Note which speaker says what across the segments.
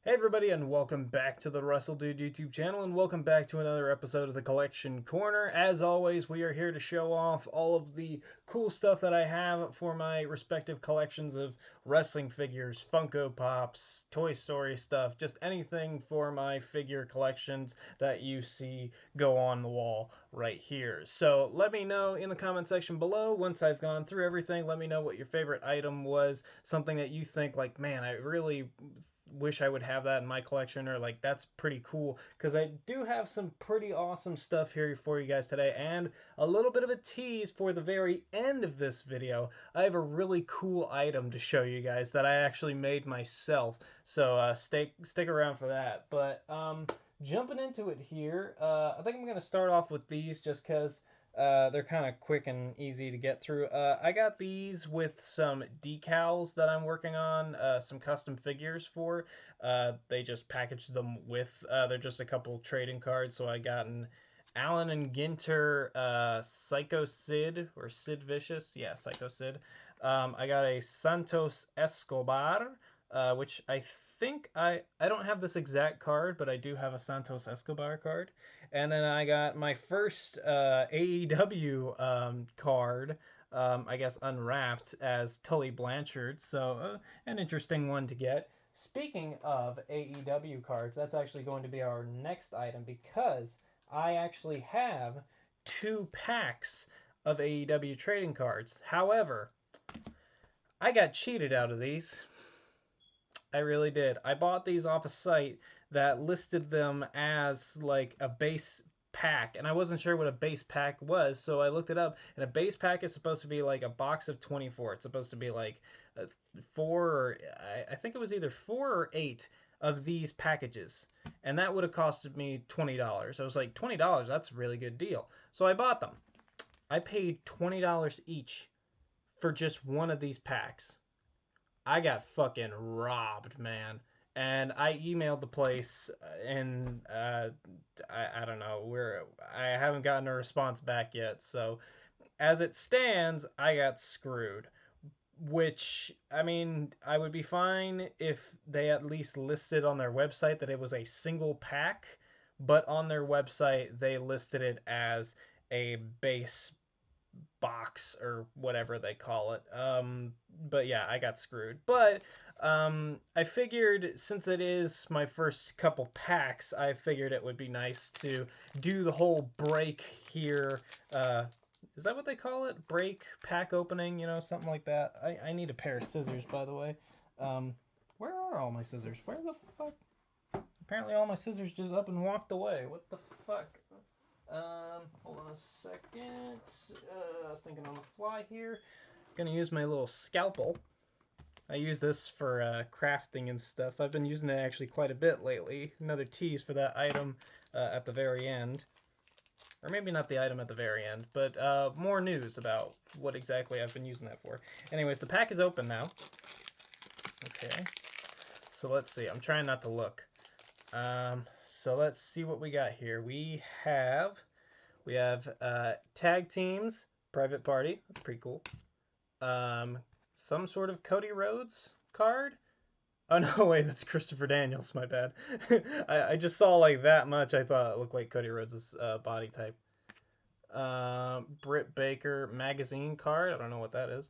Speaker 1: Hey everybody, and welcome back to the Russell Dude YouTube channel, and welcome back to another episode of the Collection Corner. As always, we are here to show off all of the cool stuff that I have for my respective collections of wrestling figures, Funko Pops, Toy Story stuff, just anything for my figure collections that you see go on the wall right here. So let me know in the comment section below, once I've gone through everything, let me know what your favorite item was, something that you think like, man, I really wish I would have that in my collection, or like that's pretty cool, because I do have some pretty awesome stuff here for you guys today. And a little bit of a tease for the very end of this video, I have a really cool item to show you guys that I actually made myself, so stick around for that. But jumping into it here, I think I'm gonna start off with these just because they're kind of quick and easy to get through. I got these with some decals that I'm working on, some custom figures for. They just packaged them with, they're just a couple trading cards. So I got an Allen and Ginter Psycho Sid, or Sid Vicious. Yeah, Psycho Sid. I got a Santos Escobar, which I think I don't have this exact card, but I do have a Santos Escobar card. And then I got my first AEW card, I guess unwrapped, as Tully Blanchard. So an interesting one to get. Speaking of AEW cards, that's actually going to be our next item, because I actually have 2 packs of AEW trading cards. However, I got cheated out of these. I really did. I bought these off a site that listed them as like a base pack, and I wasn't sure what a base pack was, so I looked it up. And a base pack is supposed to be like a box of 24. It's supposed to be like four, or I think it was either 4 or 8 of these packages, and that would have costed me $20. I was like, $20, that's a really good deal. So I bought them. I paid $20 each for just one of these packs. I got fucking robbed, man. And I emailed the place, and I don't know, I haven't gotten a response back yet. So as it stands, I got screwed. Which, I mean, I would be fine if they at least listed on their website that it was a single pack, but on their website they listed it as a base box or whatever they call it. But yeah, I got screwed. But I figured, since it is my first couple packs, I figured it would be nice to do the whole break here. Is that what they call it? Break, pack opening, something like that. I need a pair of scissors, by the way. Where are all my scissors? Where the fuck? Apparently all my scissors just up and walked away. What the fuck? Hold on a second. I was thinking on the fly here. Gonna use my little scalpel. I use this for crafting and stuff. I've been using it actually quite a bit lately. Another tease for that item at the very end. Or maybe not the item at the very end, but more news about what exactly I've been using that for. Anyways, the pack is open now. Okay. So let's see. I'm trying not to look. So let's see what we got here. We have tag teams, private party. That's pretty cool. Some sort of Cody Rhodes card. Oh no, wait, that's Christopher Daniels. My bad. I just saw like that much. I thought it looked like Cody Rhodes' body type. Britt Baker magazine card. I don't know what that is.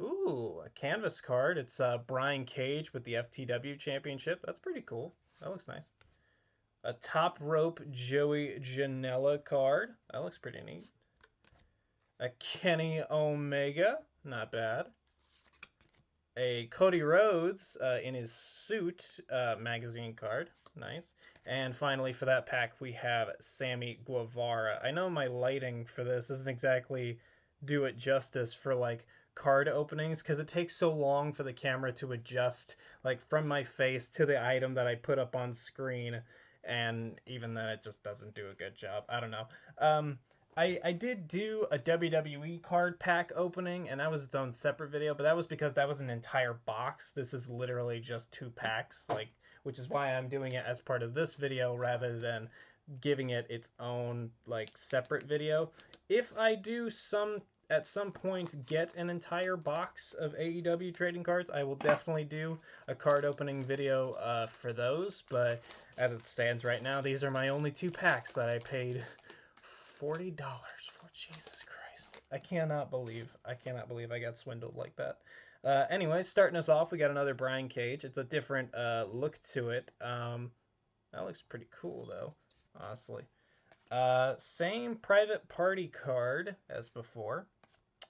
Speaker 1: Ooh, a canvas card. It's Brian Cage with the FTW Championship. That's pretty cool. That looks nice. A top rope Joey Janela card. That looks pretty neat. A Kenny Omega. Not bad. A Cody Rhodes in his suit magazine card. Nice. And finally, for that pack, we have Sammy Guevara. I know my lighting for this doesn't exactly do it justice for like card openings, because it takes so long for the camera to adjust like from my face to the item that I put up on screen, and even then it just doesn't do a good job. I don't know. I did do a WWE card pack opening, and that was its own separate video, but that was because that was an entire box. This is literally just 2 packs, like, which is why I'm doing it as part of this video rather than giving it its own like separate video. If I do some at some point get an entire box of AEW trading cards, I will definitely do a card opening video for those. But as it stands right now, these are my only 2 packs that I paid $40 for. Jesus Christ. I cannot believe I got swindled like that. Anyway, starting us off, we got another Brian Cage. It's a different look to it. That looks pretty cool, though, honestly. Same private party card as before.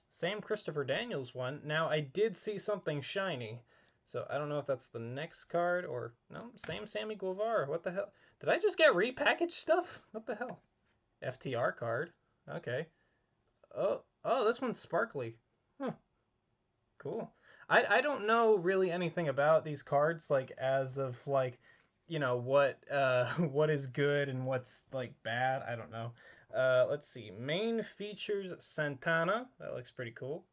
Speaker 1: Same Christopher Daniels one. Now, I did see something shiny, so I don't know if that's the next card or... No, same Sammy Guevara. What the hell? Did I just get repackaged stuff? What the hell? FTR card. Okay. Oh, this one's sparkly. Huh. Cool. I don't know really anything about these cards, like, as of, like, you know, what what is good and what's, like, bad. I don't know. Let's see. Main features Santana. That looks pretty cool.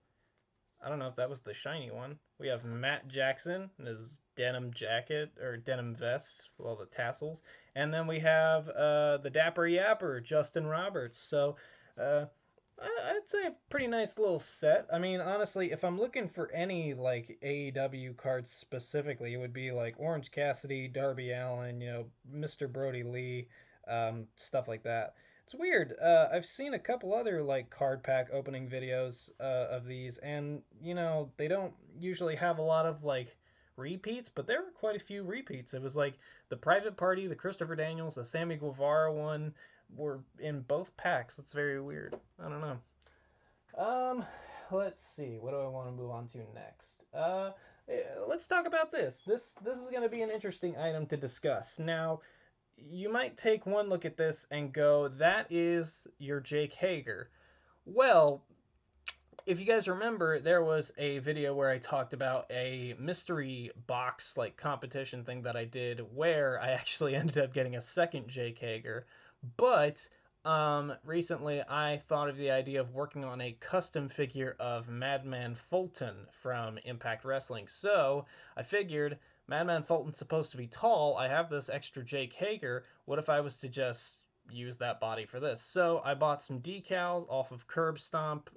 Speaker 1: I don't know if that was the shiny one. We have Matt Jackson in his denim jacket, or denim vest, with all the tassels. And then we have the Dapper Yapper, Justin Roberts. So, I'd say a pretty nice little set. I mean, honestly, if I'm looking for any, like, AEW cards specifically, it would be, like, Orange Cassidy, Darby Allin, you know, Mr. Brodie Lee, stuff like that. It's weird. I've seen a couple other, like, card pack opening videos of these, and, you know, they don't usually have a lot of, like, repeats, but there were quite a few repeats. It was, like, the Private Party, the Christopher Daniels, the Sammy Guevara one, were in both packs. That's very weird. I don't know. Let's see. What do I want to move on to next? Let's talk about this. This is going to be an interesting item to discuss. Now, you might take one look at this and go, that is your Jake Hager. Well, if you guys remember, there was a video where I talked about a mystery box like competition thing that I did where I actually ended up getting a second Jake Hager. But recently I thought of the idea of working on a custom figure of Madman Fulton from Impact Wrestling. So I figured Madman Fulton's supposed to be tall. I have this extra Jake Hager. What if I was to just use that body for this? So I bought some decals off of Curb Stomp.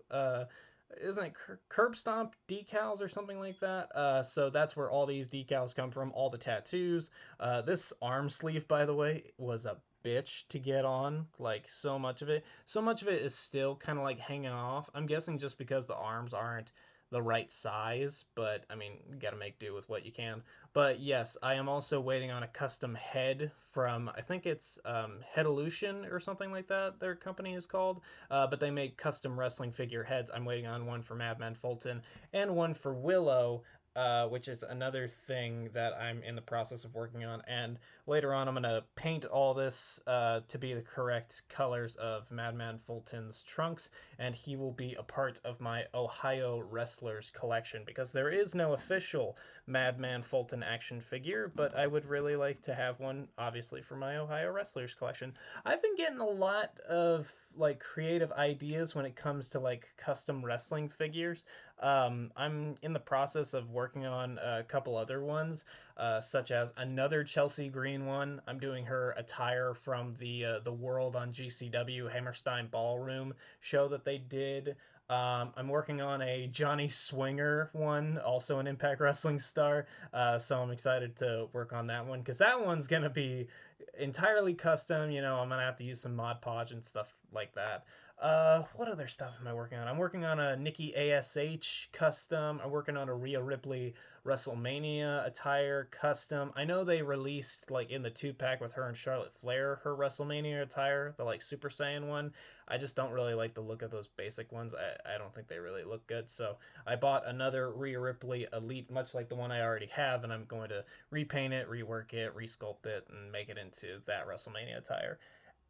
Speaker 1: Isn't it Curb Stomp decals or something like that? So that's where all these decals come from, all the tattoos. This arm sleeve, by the way, was a bitch to get on. Like, so much of it. So much of it is still kind of like hanging off. I'm guessing just because the arms aren't the right size, but I mean, you gotta make do with what you can. But yes, I am also waiting on a custom head from, I think it's Headolution or something like that, their company is called. But they make custom wrestling figure heads. I'm waiting on one for Madman Fulton and one for Willow, which is another thing that I'm in the process of working on. And later on, I'm going to paint all this to be the correct colors of Madman Fulton's trunks, and he will be a part of my Ohio Wrestlers collection, because there is no official Madman Fulton action figure, but I would really like to have one, obviously, for my Ohio Wrestlers collection. I've been getting a lot of, like, creative ideas when it comes to, like, custom wrestling figures. I'm in the process of working on a couple other ones, such as another Chelsea Green one. I'm doing her attire from the World on GCW Hammerstein Ballroom show that they did. I'm working on a Johnny Swinger one, also an Impact Wrestling star. So I'm excited to work on that one, because that one's gonna be entirely custom. You know, I'm gonna have to use some Mod Podge and stuff like that. What other stuff am I working on? I'm working on a Nikki ASH custom. I'm working on a Rhea Ripley WrestleMania attire custom. I know they released, like, in the 2-pack with her and Charlotte Flair, her WrestleMania attire, the, like, Super Saiyan one. I just don't really like the look of those basic ones. I don't think they really look good. So I bought another Rhea Ripley Elite, much like the one I already have, and I'm going to repaint it, rework it, resculpt it, and make it into that WrestleMania attire.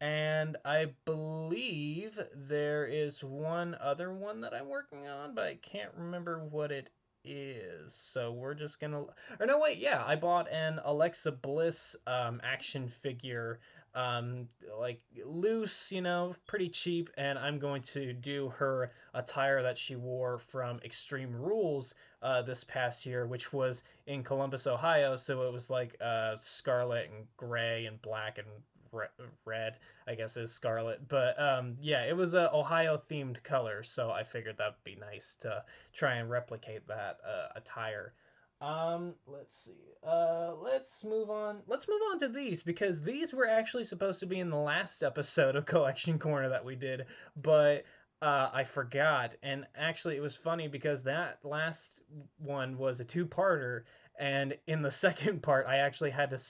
Speaker 1: And I believe there is one other one that I'm working on, but I can't remember what it is. So we're just gonna... Or no, wait, yeah, I bought an Alexa Bliss action figure, like, loose, you know, pretty cheap, and I'm going to do her attire that she wore from Extreme Rules this past year, which was in Columbus, Ohio. So it was like scarlet and gray and black and red, I guess is scarlet. But yeah, it was a Ohio themed color, so I figured that'd be nice to try and replicate that attire. Let's see. Let's move on. Let's move on to these because these were actually supposed to be in the last episode of Collection Corner that we did, but I forgot. And actually, it was funny because that last one was a two-parter, and in the second part, I actually had to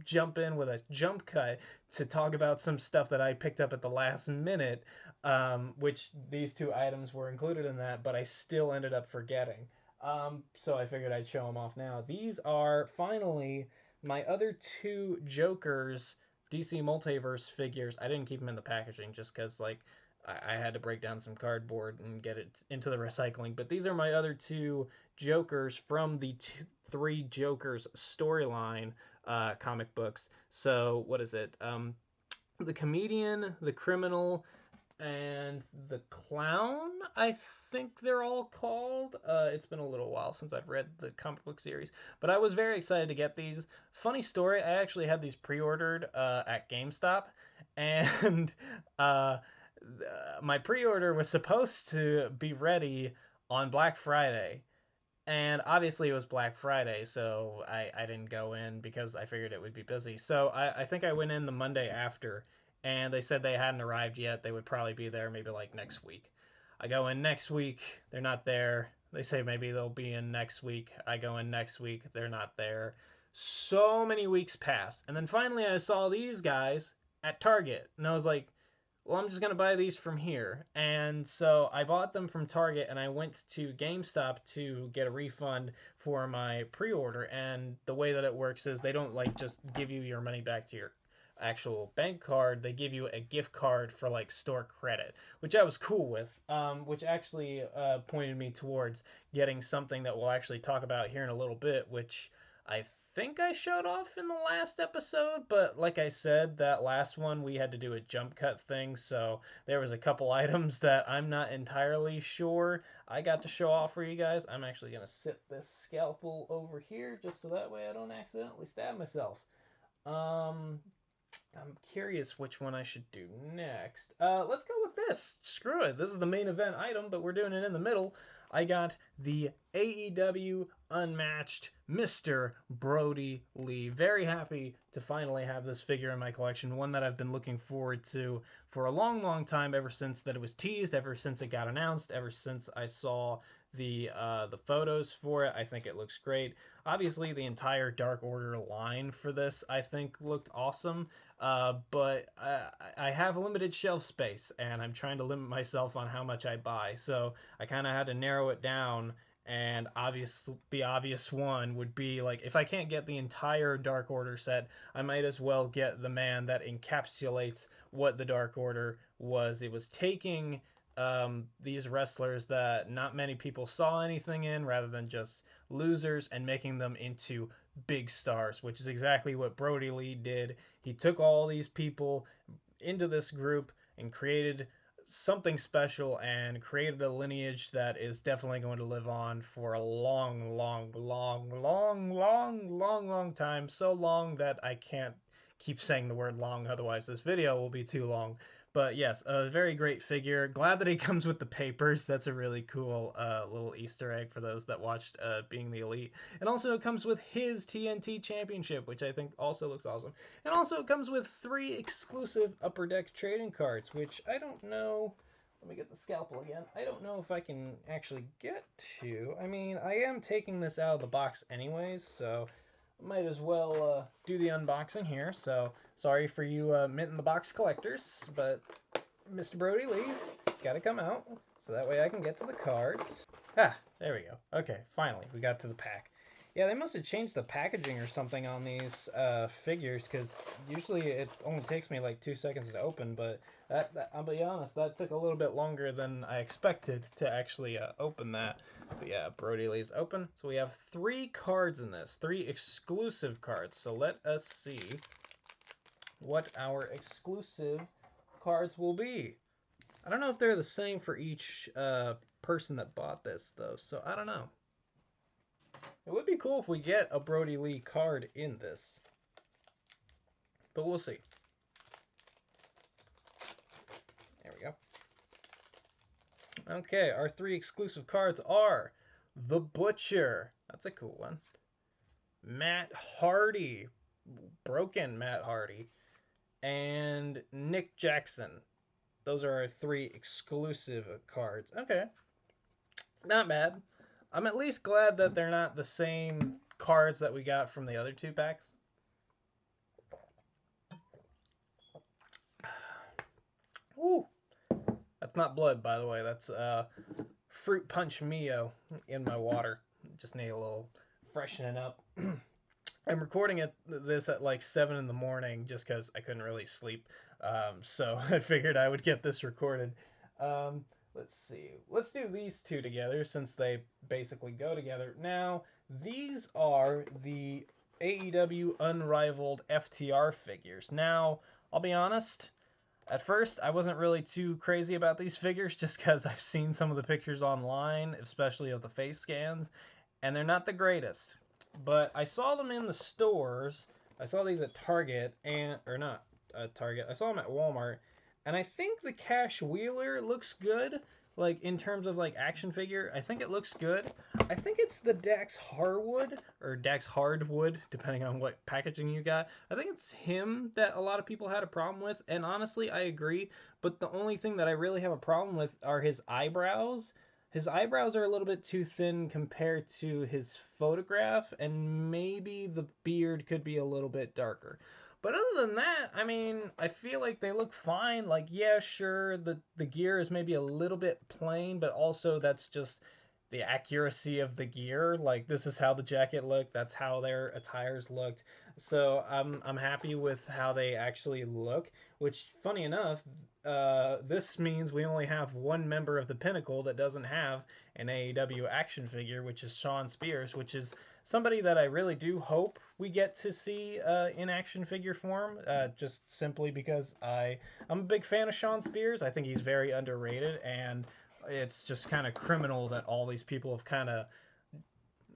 Speaker 1: jump in with a jump cut to talk about some stuff that I picked up at the last minute, which these two items were included in that, but I still ended up forgetting. So I figured I'd show them off now. These are finally my other two Jokers DC Multiverse figures. I didn't keep them in the packaging just because, like, I had to break down some cardboard and get it into the recycling. But these are my other two Jokers from the three Jokers storyline comic books. So, what is it? The Comedian, the Criminal, and the Clown, I think they're all called. It's been a little while since I've read the comic book series, but I was very excited to get these. Funny story, I actually had these pre-ordered at GameStop, and uh, my pre-order was supposed to be ready on Black Friday. And obviously it was Black Friday, so I didn't go in because I figured it would be busy. So I think I went in the Monday after, and they said they hadn't arrived yet. They would probably be there maybe like next week. I go in next week, they're not there. They say maybe they'll be in next week. I go in next week, they're not there. So many weeks passed. And then finally I saw these guys at Target, and I was like, well, I'm just going to buy these from here. And so I bought them from Target and I went to GameStop to get a refund for my pre-order. And the way that it works is they don't like just give you your money back to your actual bank card. They give you a gift card for like store credit, which I was cool with, which actually pointed me towards getting something that we'll actually talk about here in a little bit, which I think I showed off in the last episode, but like I said, that last one we had to do a jump cut thing, so there was a couple items that I'm not entirely sure I got to show off for you guys. I'm actually going to sit this scalpel over here just so that way I don't accidentally stab myself. I'm curious which one I should do next. Let's go with this. Screw it. This is the main event item, but we're doing it in the middle. I got the AEW Unmatched Mr. Brodie Lee. Very happy to finally have this figure in my collection, one that I've been looking forward to for a long, long time, ever since that it was teased, ever since it got announced, ever since I saw the photos for it. I think it looks great. Obviously, the entire Dark Order line for this, I think, looked awesome. But I have limited shelf space, and I'm trying to limit myself on how much I buy. So I kind of had to narrow it down. And the obvious one would be like, if I can't get the entire Dark Order set, I might as well get the man that encapsulates what the Dark Order was. It was taking these wrestlers that not many people saw anything in, rather than just losers, and making them into big stars, which is exactly what Brodie Lee did. He took all these people into this group and created something special and created a lineage that is definitely going to live on for a long, long, long, long, long, long, long time. So long that I can't keep saying the word long, otherwise this video will be too long. But yes, a very great figure. Glad that he comes with the papers. That's a really cool little Easter egg for those that watched Being the Elite. And also it comes with his TNT Championship, which I think also looks awesome. And also it comes with 3 exclusive Upper Deck trading cards, which I don't know. Let me get the scalpel again. I don't know if I can actually get to. I mean, I am taking this out of the box anyways, so might as well do the unboxing here. So sorry for you mint in the box collectors, but Mr. Brodie Lee, it's got to come out so that way I can get to the cards. Ah, there we go. Okay, finally we got to the pack. Yeah, they must have changed the packaging or something on these figures, because usually it only takes me like 2 seconds to open, but I'll be honest, that took a little bit longer than I expected to actually open that. But yeah, Brodie Lee's open. So we have 3 cards in this, 3 exclusive cards. So let us see what our exclusive cards will be. I don't know if they're the same for each person that bought this, though, so I don't know. It would be cool if we get a Brodie Lee card in this, but we'll see. Okay, our 3 exclusive cards are The Butcher. That's a cool one. Matt Hardy. Broken Matt Hardy. And Nick Jackson. Those are our 3 exclusive cards. Okay. Not bad. I'm at least glad that they're not the same cards that we got from the other 2 packs. Woo! That's not blood, by the way. That's fruit punch Mio in my water. Just need a little freshening up. I'm recording this at like 7 in the morning just because I couldn't really sleep. So I figured I would get this recorded. Let's see. Let's do these 2 together since they basically go together. Now, these are the AEW Unrivaled FTR figures. Now, I'll be honest. At first, I wasn't really too crazy about these figures just because I've seen some of the pictures online, especially of the face scans, and they're not the greatest. But I saw them in the stores. I saw these at Target, or not Target. I saw them at Walmart, and I think the Cash Wheeler looks good. Like, in terms of, like, action figure, I think it looks good. I think it's the Dax Harwood, or Dax Hardwood, depending on what packaging you got. I think it's him that a lot of people had a problem with, and honestly, I agree. But the only thing that I really have a problem with are his eyebrows. His eyebrows are a little bit too thin compared to his photograph, and maybe the beard could be a little bit darker. But other than that, I mean, I feel like they look fine. Like, yeah, sure, the gear is maybe a little bit plain, but also that's just the accuracy of the gear. Like, this is how the jacket looked, that's how their attires looked. So I'm happy with how they actually look, which, funny enough, this means we only have one member of the Pinnacle that doesn't have an AEW action figure, which is Shawn Spears, which is somebody that I really do hope we get to see in action figure form, just simply because I'm a big fan of Shawn Spears. I think he's very underrated, and it's just kind of criminal that all these people have kind of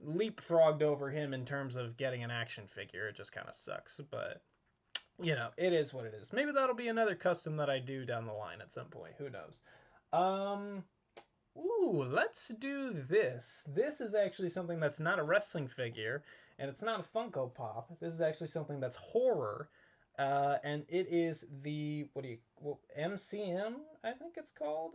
Speaker 1: leapfrogged over him in terms of getting an action figure. It just kind of sucks, but you know, it is what it is. Maybe that'll be another custom that I do down the line at some point. Who knows? Ooh, let's do this. This is actually something that's not a wrestling figure, and it's not a Funko Pop. This is actually something that's horror, and it is the MCM, I think it's called.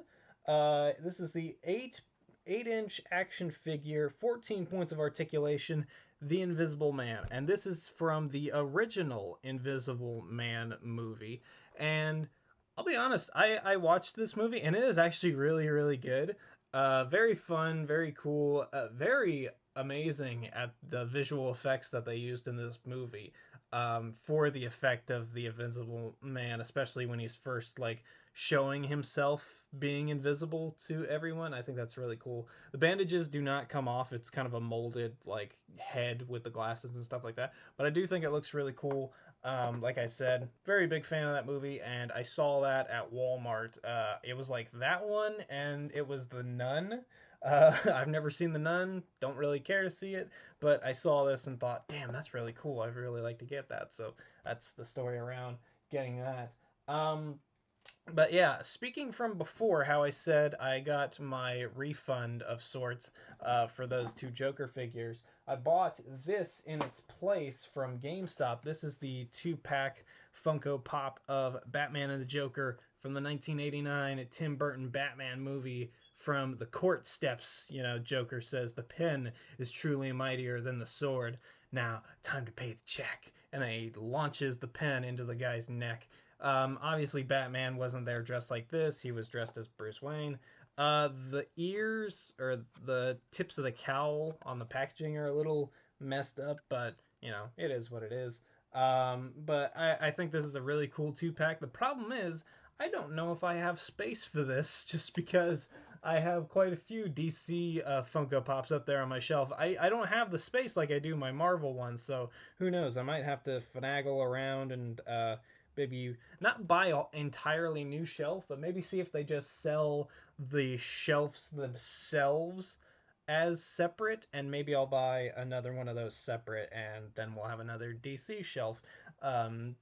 Speaker 1: This is the 8-inch action figure, 14 points of articulation, The Invisible Man, and this is from the original Invisible Man movie. And I'll be honest, I watched this movie, and it is actually really, really good. Very fun, very cool, very amazing at the visual effects that they used in this movie, for the effect of the Invisible Man, especially when he's first, like, showing himself being invisible to everyone. I think that's really cool. The bandages do not come off. It's kind of a molded, like, head with the glasses and stuff like that. But I do think it looks really cool. Like I said, very big fan of that movie, and I saw that at Walmart. It was like that one, and it was The Nun. I've never seen The Nun, don't really care to see it, but I saw this and thought, damn, that's really cool. I'd really like to get that. So that's the story around getting that. But yeah, speaking from before, how I said I got my refund of sorts for those 2 Joker figures, I bought this in its place from GameStop. This is the 2-pack Funko Pop of Batman and the Joker from the 1989 Tim Burton Batman movie. From the court steps, you know, Joker says, "The pen is truly mightier than the sword. Now, time to pay the check." And then he launches the pen into the guy's neck. Obviously, Batman wasn't there dressed like this. He was dressed as Bruce Wayne. The ears, or the tips of the cowl on the packaging, are a little messed up, but, you know, it is what it is. But I think this is a really cool 2-pack. The problem is, I don't know if I have space for this, just because I have quite a few DC Funko Pops up there on my shelf. I don't have the space like I do my Marvel ones, so who knows? I might have to finagle around and maybe not buy an entirely new shelf, but maybe see if they just sell the shelves themselves as separate, and maybe I'll buy another one of those separate, and then we'll have another DC shelf, um,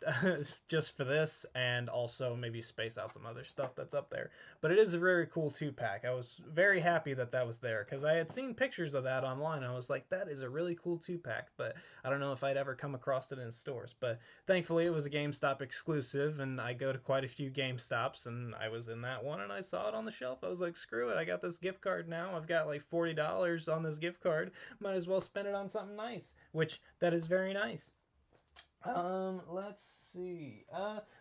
Speaker 1: just for this, and also maybe space out some other stuff that's up there. But it is a very cool 2-pack. I was very happy that that was there, because I had seen pictures of that online. I was like, that is a really cool 2-pack, but I don't know if I'd ever come across it in stores. But thankfully, it was a GameStop exclusive, and I go to quite a few GameStops, and I was in that one, and I saw it on the shelf. I was like, screw it, I got this gift card now. I've got like $40 on this gift card. Might as well spend it on something nice, which that is very nice. Let's see.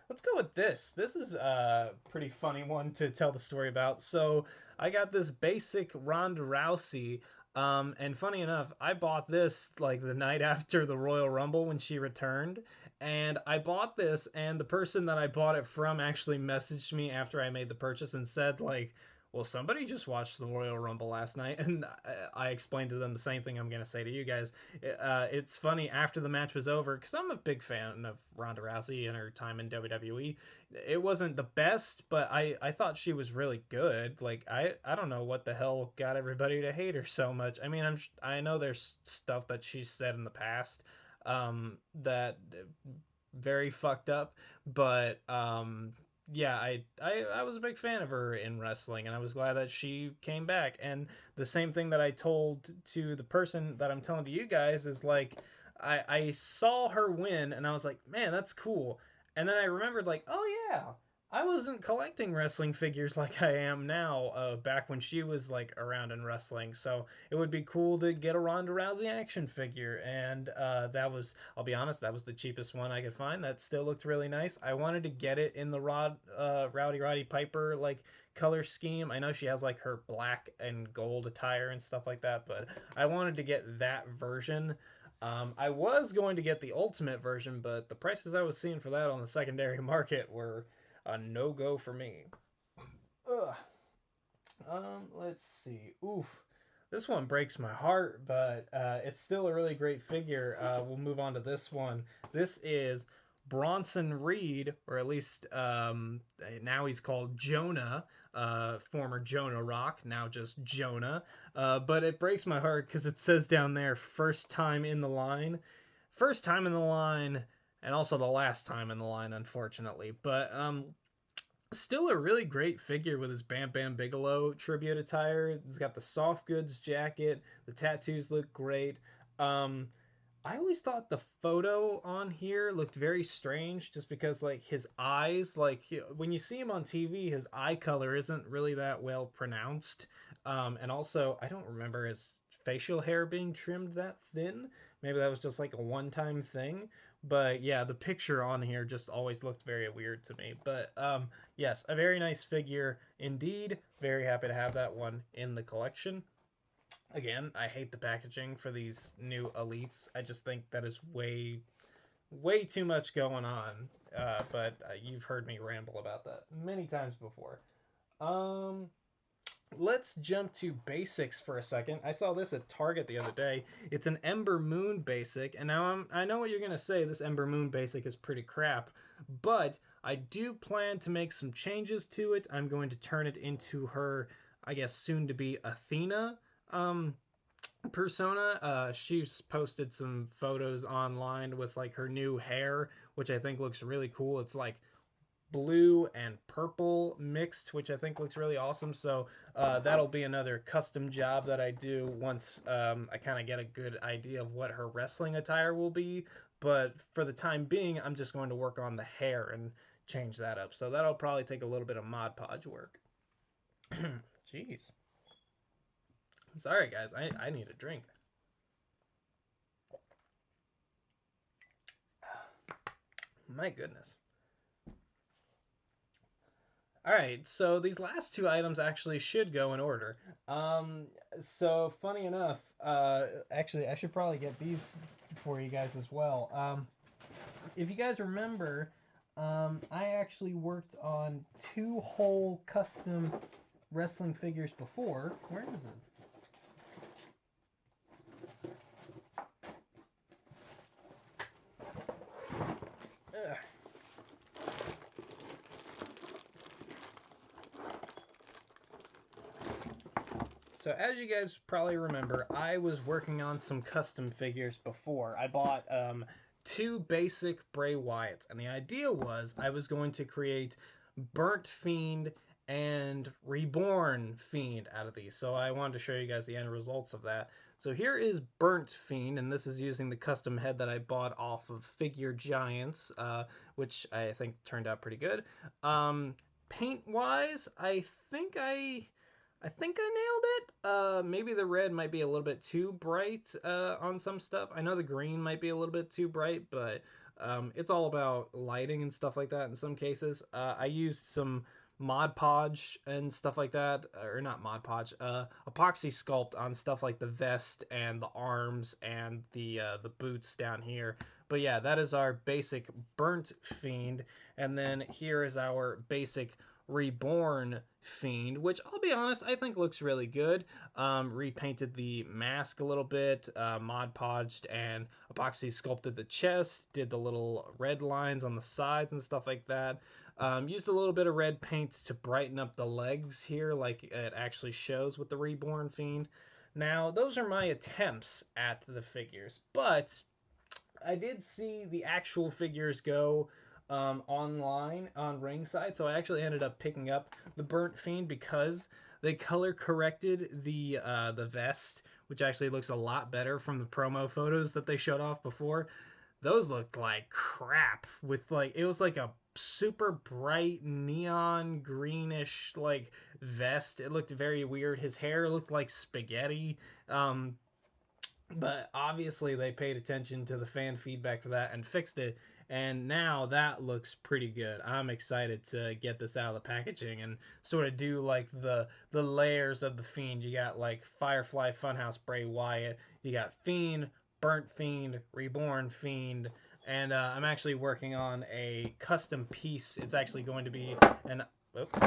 Speaker 1: Let's go with this. This is a pretty funny one to tell the story about. So I got this basic Ronda Rousey. And funny enough, I bought this like the night after the Royal Rumble when she returned. And I bought this, and the person that I bought it from actually messaged me after I made the purchase and said, like, well, somebody just watched the Royal Rumble last night, and I explained to them the same thing I'm going to say to you guys. It's funny, after the match was over, because I'm a big fan of Ronda Rousey and her time in WWE. It wasn't the best, but I thought she was really good. Like, I don't know what the hell got everybody to hate her so much. I mean, I know there's stuff that she's said in the past that very fucked up, but yeah, I was a big fan of her in wrestling, and I was glad that she came back. And the same thing that I told to the person that I'm telling to you guys is like, I saw her win, and I was like, man, that's cool. And then I remembered, like, oh yeah, I wasn't collecting wrestling figures like I am now, back when she was like around in wrestling. So it would be cool to get a Ronda Rousey action figure, and that was, I'll be honest, that was the cheapest one I could find. That still looked really nice. I wanted to get it in the Rowdy Piper like color scheme. I know she has like her black and gold attire and stuff like that, but I wanted to get that version. I was going to get the ultimate version, but the prices I was seeing for that on the secondary market were a no-go for me. Ugh. Let's see. Oof. This one breaks my heart, but it's still a really great figure. We'll move on to this one. This is Bronson Reed, or at least now he's called Jonah, former Jonah Rock, now just Jonah. But it breaks my heart because it says down there, first time in the line. First time in the line, and also the last time in the line, unfortunately. But still a really great figure with his Bam Bam Bigelow tribute attire. He's got the soft goods jacket. The tattoos look great. Um, I always thought the photo on here looked very strange just because like his eyes, like when you see him on TV, his eye color isn't really that well pronounced. And also I don't remember his facial hair being trimmed that thin. Maybe that was just like a one-time thing. But yeah, the picture on here just always looked very weird to me. But yes, a very nice figure indeed. Very happy to have that one in the collection. Again, I hate the packaging for these new elites. I just think that is way too much going on. But you've heard me ramble about that many times before. Um, let's jump to basics for a second. I saw this at Target the other day. It's an Ember Moon basic, and now I know what you're gonna say. This Ember Moon basic is pretty crap, but I do plan to make some changes to it. I'm going to turn it into her, I guess, soon to be Athena persona. She's posted some photos online with like her new hair, which I think looks really cool. It's like blue and purple mixed, which I think looks really awesome. So that'll be another custom job that I do once I kind of get a good idea of what her wrestling attire will be. But for the time being, I'm just going to work on the hair and change that up. So that'll probably take a little bit of Mod Podge work. Jeez. Sorry, guys. I need a drink. My goodness. All right, so these last two items actually should go in order. So funny enough, actually, I should probably get these for you guys as well. If you guys remember, I actually worked on 2 whole custom wrestling figures before. Where is it? Ugh. So as you guys probably remember, I was working on some custom figures before. I bought 2 basic Bray Wyatts, and the idea was I was going to create Burnt Fiend and Reborn Fiend out of these. So I wanted to show you guys the end results of that. So here is Burnt Fiend, and this is using the custom head that I bought off of Figure Giants, which I think turned out pretty good. Paint-wise, I think I nailed it. Maybe the red might be a little bit too bright on some stuff. I know the green might be a little bit too bright, but it's all about lighting and stuff like that in some cases. I used some Mod Podge and stuff like that, or not Mod Podge, epoxy sculpt on stuff like the vest and the arms and the boots down here. But yeah, that is our basic Burnt Fiend, and then here is our basic Reborn Fiend, which I'll be honest, I think looks really good. Repainted the mask a little bit, Mod Podged and epoxy sculpted the chest, did the little red lines on the sides and stuff like that. Used a little bit of red paints to brighten up the legs here like it actually shows with the Reborn Fiend. Now, those are my attempts at the figures, but I did see the actual figures go online on Ringside, so I actually ended up picking up the Burnt Fiend because they color corrected the vest, which actually looks a lot better from the promo photos that they showed off before. Those looked like crap with like it was like a super bright neon greenish like vest. It looked very weird. His hair looked like spaghetti. But obviously they paid attention to the fan feedback for that and fixed it, and now that looks pretty good. I'm excited to get this out of the packaging and sort of do like the layers of the Fiend. You got like Firefly Funhouse Bray Wyatt, you got Fiend, Burnt Fiend, Reborn Fiend, and I'm actually working on a custom piece. It's actually going to be an oops,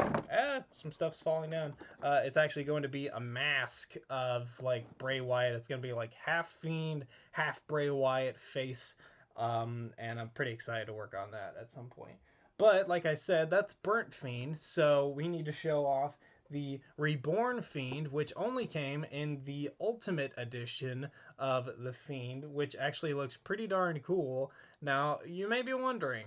Speaker 1: some stuff's falling down. It's actually going to be a mask of like Bray Wyatt. It's going to be like half Fiend, half Bray Wyatt face, and I'm pretty excited to work on that at some point. But like I said, that's Burnt Fiend, so we need to show off the Reborn Fiend, which only came in the Ultimate Edition of the Fiend, which actually looks pretty darn cool. Now, you may be wondering,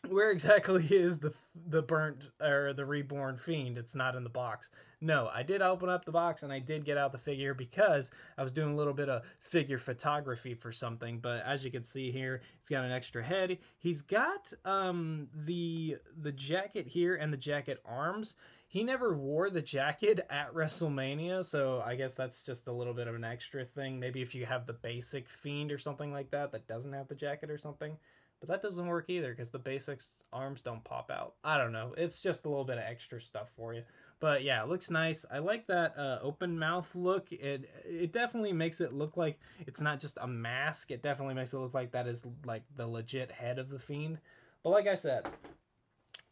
Speaker 1: where exactly is the burnt or the Reborn Fiend? It's not in the box. No, I did open up the box and I did get out the figure because I was doing a little bit of figure photography for something. But as you can see here, he's got an extra head. He's got the jacket here and the jacket arms. He never wore the jacket at WrestleMania, so I guess that's just a little bit of an extra thing. Maybe if you have the basic Fiend or something like that that doesn't have the jacket or something. But that doesn't work either because the basics arms don't pop out. I don't know. It's just a little bit of extra stuff for you. But yeah, it looks nice. I like that open mouth look. It definitely makes it look like it's not just a mask. It definitely makes it look like that is like the legit head of the Fiend. But like I said,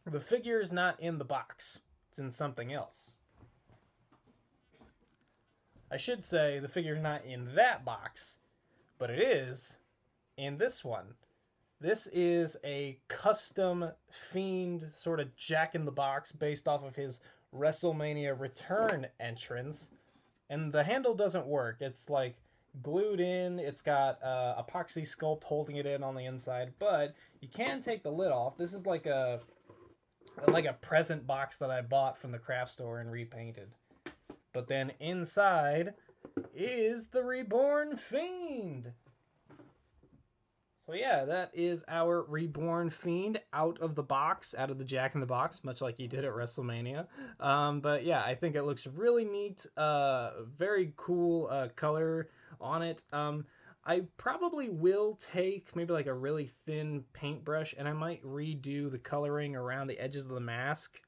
Speaker 1: the figure is not in the box. It's in something else. I should say the figure's not in that box, but it is in this one. This is a custom Fiend sort of Jack-in-the-Box based off of his WrestleMania return entrance. And the handle doesn't work. It's like glued in. It's got epoxy sculpt holding it in on the inside. But you can take the lid off. This is like a present box that I bought from the craft store and repainted. But then inside is the Reborn Fiend. So yeah, that is our Reborn Fiend out of the box, out of the Jack-in-the-Box, much like he did at WrestleMania. But yeah, I think it looks really neat. Very cool color on it. I probably will take maybe like a really thin paintbrush and I might redo the coloring around the edges of the mask.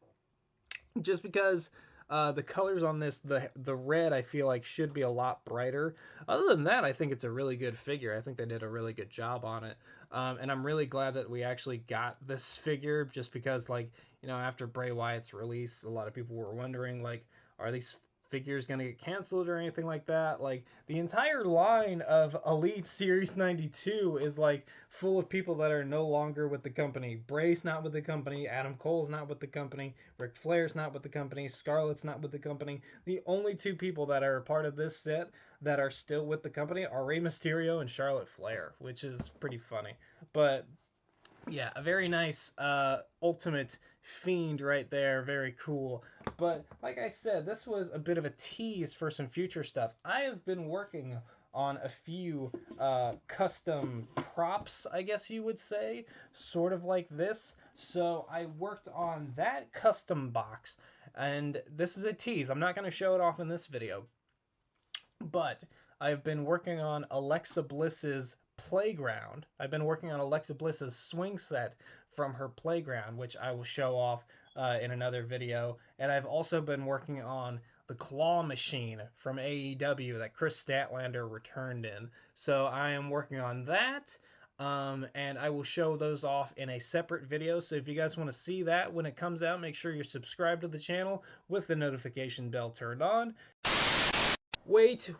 Speaker 1: Just because the colors on this, the red, I feel like should be a lot brighter. Other than that, I think it's a really good figure. I think they did a really good job on it. And I'm really glad that we actually got this figure just because, like, you know, after Bray Wyatt's release, a lot of people were wondering, like, are these figures going to get canceled or anything like that. Like, the entire line of Elite Series 92 is like full of people that are no longer with the company. Bray's not with the company, Adam Cole's not with the company, Ric Flair's not with the company, Scarlett's not with the company. The only two people that are a part of this set that are still with the company are Rey Mysterio and Charlotte Flair, which is pretty funny. But yeah, a very nice Ultimate Fiend right there. Very cool. But like I said, this was a bit of a tease for some future stuff. I have been working on a few custom props, I guess you would say, sort of like this. So I worked on that custom box, and this is a tease. I'm not going to show it off in this video, but I've been working on Alexa Bliss's Playground. I've been working on Alexa Bliss's swing set from her Playground, which I will show off in another video. And I've also been working on the Claw Machine from AEW that Chris Statlander returned in. So I am working on that. And I will show those off in a separate video. So if you guys want to see that when it comes out, make sure you're subscribed to the channel with the notification bell turned on. Wait.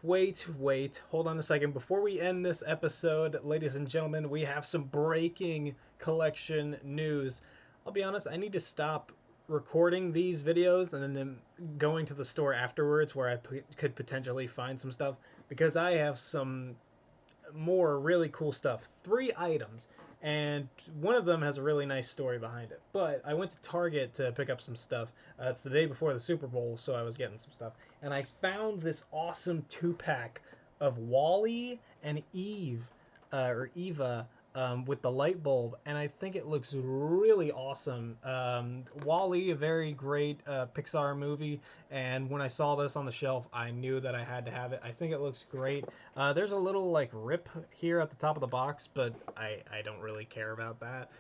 Speaker 1: Hold on a second. Before we end this episode, ladies and gentlemen, we have some breaking collection news. I'll be honest, I need to stop recording these videos and then going to the store afterwards where I could potentially find some stuff, because I have some more really cool stuff. 3 items, and one of them has a really nice story behind it. But I went to Target to pick up some stuff. It's the day before the Super Bowl, so I was getting some stuff. And I found this awesome 2-pack of Wally and Eve, or Eva, with the light bulb, and I think it looks really awesome. Wall-E, a very great Pixar movie, and when I saw this on the shelf, I knew that I had to have it. I think it looks great. There's a little like rip here at the top of the box, but I don't really care about that.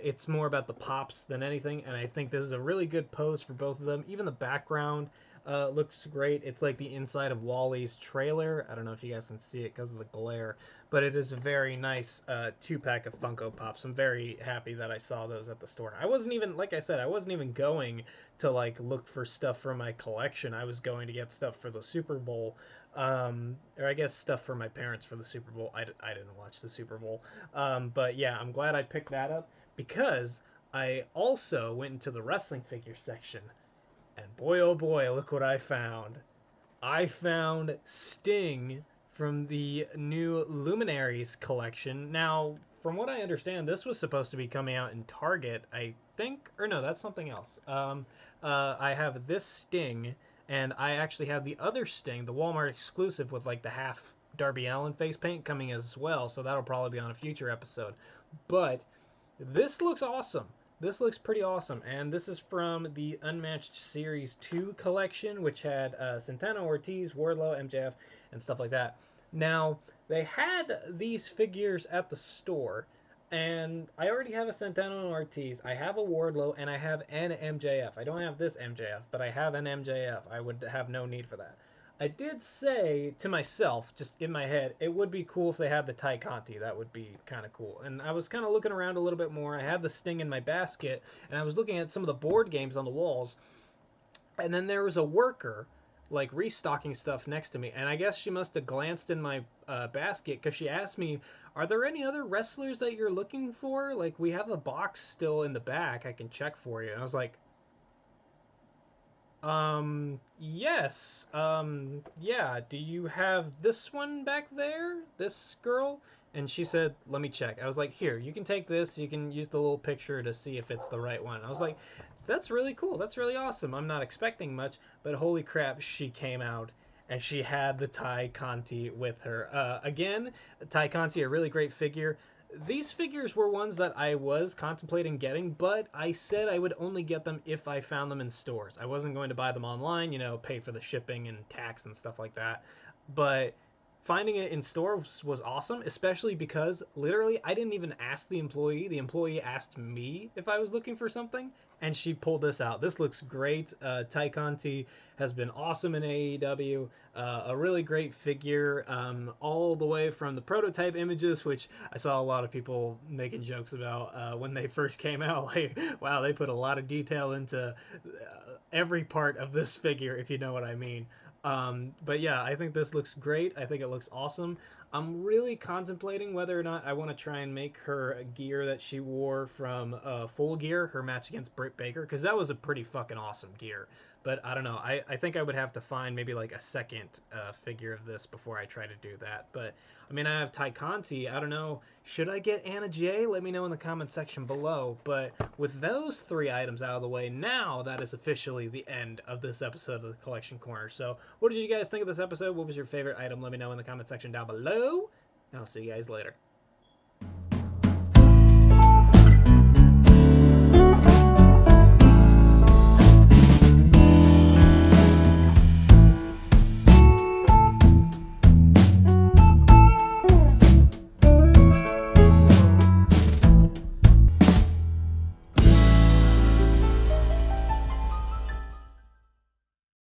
Speaker 1: It's more about the pops than anything, and I think this is a really good pose for both of them. Even the background looks great. It's like the inside of Wall-E's trailer. I don't know if you guys can see it because of the glare, but it is a very nice 2-pack of Funko Pops. I'm very happy that I saw those at the store. I wasn't even, like I said, I wasn't even going to like look for stuff for my collection. I was going to get stuff for the Super Bowl, or I guess stuff for my parents for the Super Bowl. I didn't watch the Super Bowl, but yeah, I'm glad I picked that up, because I also went into the wrestling figure section. And boy, oh boy, look what I found. I found Sting from the new Luminaries collection. Now, from what I understand, this was supposed to be coming out in Target, I think. Or no, that's something else. I have this Sting, and I actually have the other Sting, the Walmart exclusive with like the half Darby Allin face paint coming as well. So that'll probably be on a future episode. But this looks awesome. This looks pretty awesome, and this is from the Unmatched Series 2 collection, which had Santana, Ortiz, Wardlow, MJF, and stuff like that. Now, they had these figures at the store, and I already have a Santana and Ortiz, I have a Wardlow, and I have an MJF. I don't have this MJF, but I have an MJF. I would have no need for that. I did say to myself, just in my head, it would be cool if they had the Ty Conti. That would be kind of cool. And I was kind of looking around a little bit more. I had the Sting in my basket, and I was looking at some of the board games on the walls. And then there was a worker, like, restocking stuff next to me. And I guess she must have glanced in my basket, because she asked me, are there any other wrestlers that you're looking for? Like, we have a box still in the back. I can check for you. And I was like, yes, yeah, do you have this one back there? This girl? And she said, let me check. I was like, here, you can take this, you can use the little picture to see if it's the right one. I was like, that's really cool, that's really awesome. I'm not expecting much, but holy crap, she came out, and she had the Ty Conti with her. Again, Ty Conti, a really great figure. These figures were ones that I was contemplating getting, but I said I would only get them if I found them in stores. I wasn't going to buy them online, you know, pay for the shipping and tax and stuff like that. But finding it in store was awesome, especially because literally I didn't even ask the employee. The employee asked me if I was looking for something, and she pulled this out. This looks great. Ty Conti has been awesome in AEW. A really great figure, all the way from the prototype images, which I saw a lot of people making jokes about when they first came out. Like, wow, they put a lot of detail into every part of this figure, if you know what I mean. But yeah, I think this looks great. I think it looks awesome. I'm really contemplating whether or not I want to try and make her gear that she wore from Full Gear, her match against Britt Baker, because that was a pretty fucking awesome gear. But I don't know. I think I would have to find maybe like a second figure of this before I try to do that. But I mean, I have Ty Conti. I don't know. Should I get Anna Jay? Let me know in the comment section below. But with those 3 items out of the way, now that is officially the end of this episode of the Collection Corner. So what did you guys think of this episode? What was your favorite item? Let me know in the comment section down below. And I'll see you guys later.